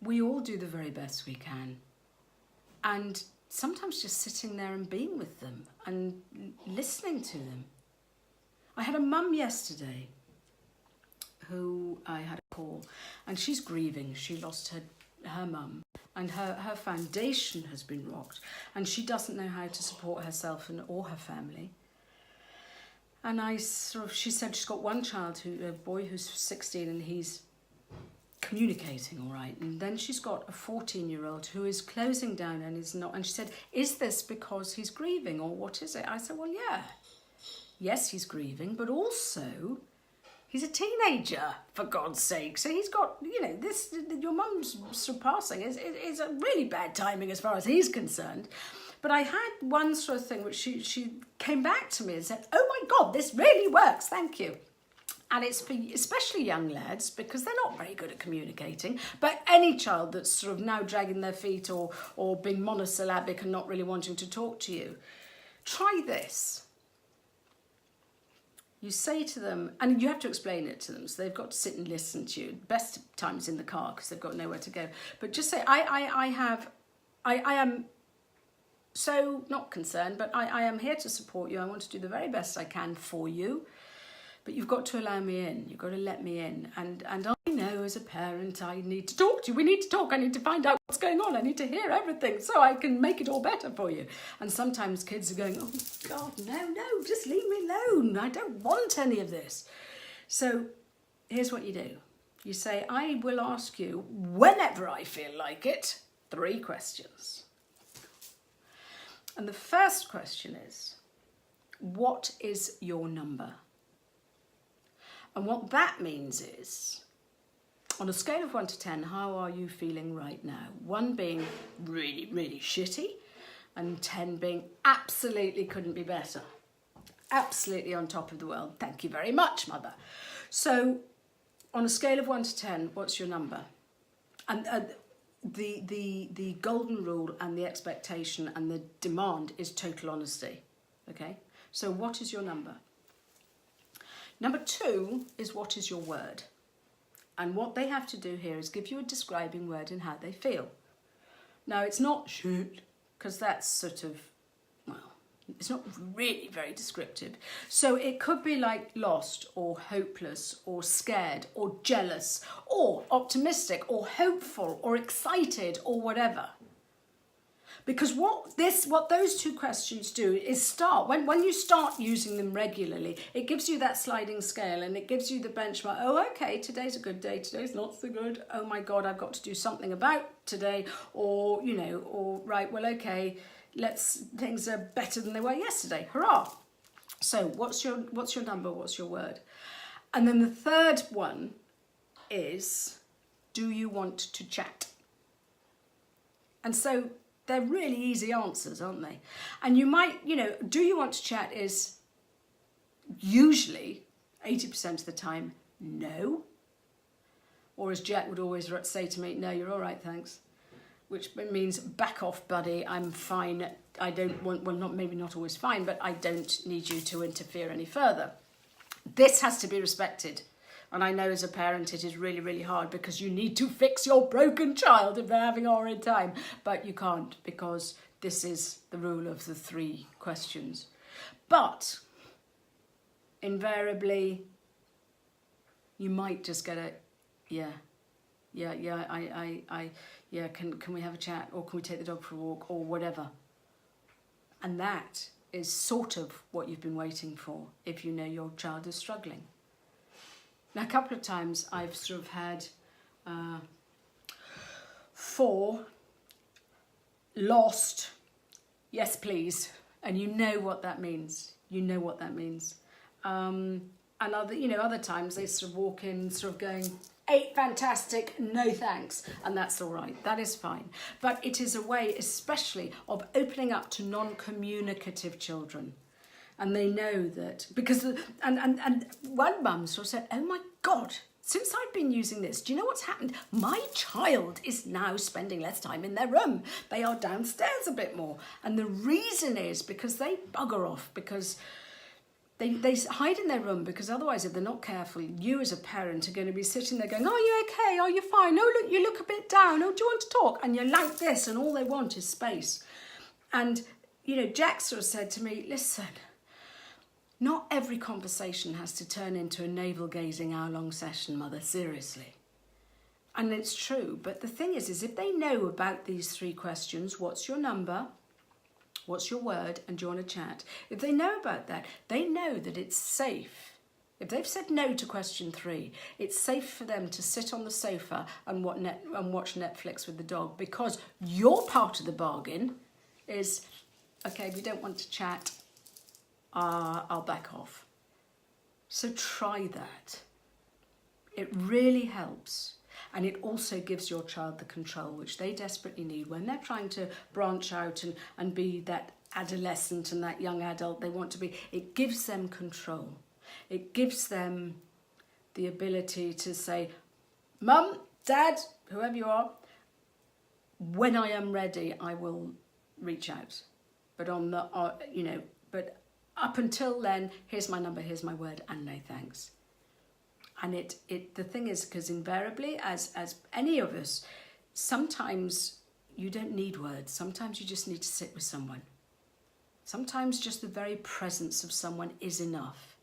we all do the very best we can. And sometimes just sitting there and being with them and listening to them. I had a mum yesterday who I had a call, and she's grieving. She lost her mum, and her foundation has been rocked, and she doesn't know how to support herself or her family. And she said she's got one child, a boy who's 16, and he's communicating all right. And then she's got a 14-year-old who is closing down and is not. And she said, is this because he's grieving, or what is it? I said, well, yeah. Yes, he's grieving, but also he's a teenager, for God's sake. So he's got, this, your mum's surpassing is a really bad timing as far as he's concerned. But I had one sort of thing which she came back to me and said, oh my God, this really works, thank you. And it's for especially young lads, because they're not very good at communicating. But any child that's sort of now dragging their feet or being monosyllabic and not really wanting to talk to you, try this. You say to them, and you have to explain it to them, so they've got to sit and listen to you. Best times in the car because they've got nowhere to go. But just say, I am so not concerned, but I am here to support you. I want to do the very best I can for you. But you've got to allow me in. You've got to let me in. And I know as a parent, I need to talk to you. We need to talk. I need to find out what's going on. I need to hear everything so I can make it all better for you. And sometimes kids are going, oh God, no, just leave me alone. I don't want any of this. So here's what you do. You say, I will ask you, whenever I feel like it, 3 questions. And the first question is, what is your number? And what that means is, on a scale of 1 to 10, how are you feeling right now? 1 being really, really shitty, and 10 being absolutely couldn't be better. Absolutely on top of the world. Thank you very much, mother. So, on a scale of 1 to 10, what's your number? And the golden rule and the expectation and the demand is total honesty. Okay? So, what is your number? Number 2 is, what is your word? And what they have to do here is give you a describing word in how they feel. Now, it's not shit, because that's sort of, well, it's not really very descriptive. So it could be like lost or hopeless or scared or jealous or optimistic or hopeful or excited or whatever. Because what those 2 questions do is start, when you start using them regularly, it gives you that sliding scale and it gives you the benchmark. Oh, okay, today's a good day, today's not so good. Oh my God, I've got to do something about today. Or, or right, well, okay, things are better than they were yesterday. Hurrah. So what's your number? What's your word? And then the third one is, do you want to chat? And so they're really easy answers, aren't they? And you might, do you want to chat is usually 80% of the time, no. Or as Jack would always say to me, no, you're all right, thanks. Which means back off, buddy, I'm fine. I don't want, well, maybe not always fine, but I don't need you to interfere any further. This has to be respected. And I know as a parent it is really, really hard because you need to fix your broken child if they're having a horrid time. But you can't, because this is the rule of the 3 questions. But invariably, you might just get a, can we have a chat, or can we take the dog for a walk, or whatever. And that is sort of what you've been waiting for if you know your child is struggling. Now, a couple of times I've sort of had 4 lost, yes please, and you know what that means. And other times they sort of walk in sort of going, 8 fantastic, no thanks, and that's all right, that is fine. But it is a way especially of opening up to non-communicative children. And they know that, because, and one mum sort of said, oh my God, since I've been using this, do you know what's happened? My child is now spending less time in their room. They are downstairs a bit more. And the reason is because they bugger off, because They hide in their room because otherwise, if they're not careful, you as a parent are going to be sitting there going, "Are you okay? Are you fine? Oh, look, you look a bit down. Oh, do you want to talk?" And you're like this, and all they want is space. And, you know, Jack sort of said to me, "Listen, not every conversation has to turn into a navel-gazing hour-long session, Mother, seriously." And it's true. But the thing is if they know about these 3 questions, what's your number? What's your word? And do you want to chat? If they know about that, they know that it's safe. If they've said no to question 3, it's safe for them to sit on the sofa and watch Netflix with the dog, because your part of the bargain is, okay, if you don't want to chat, I'll back off. So try that. It really helps. And it also gives your child the control which they desperately need when they're trying to branch out and be that adolescent and that young adult they want to be. It gives them control. It gives them the ability to say, "Mum, Dad, whoever you are, when I am ready, I will reach out. But but up until then, here's my number, here's my word, and no thanks." And the thing is, because invariably, as any of us, sometimes you don't need words. Sometimes you just need to sit with someone. Sometimes just the very presence of someone is enough.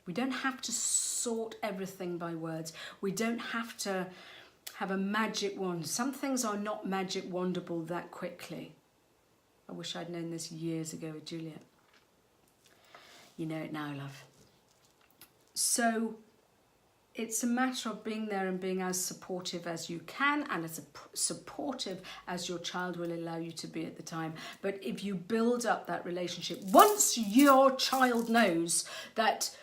We don't have to sort everything by words. We don't have to have a magic wand. Some things are not magic wandable that quickly. I wish I'd known this years ago with Juliet. You know it now, love. So it's a matter of being there and being as supportive as you can, and as supportive as your child will allow you to be at the time. But if you build up that relationship, once your child knows that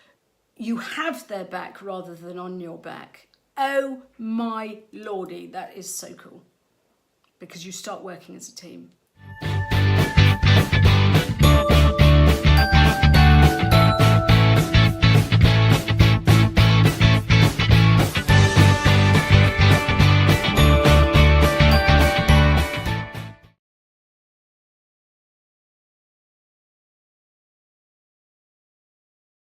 you have their back rather than on your back, oh my lordy, that is so cool. Because you start working as a team.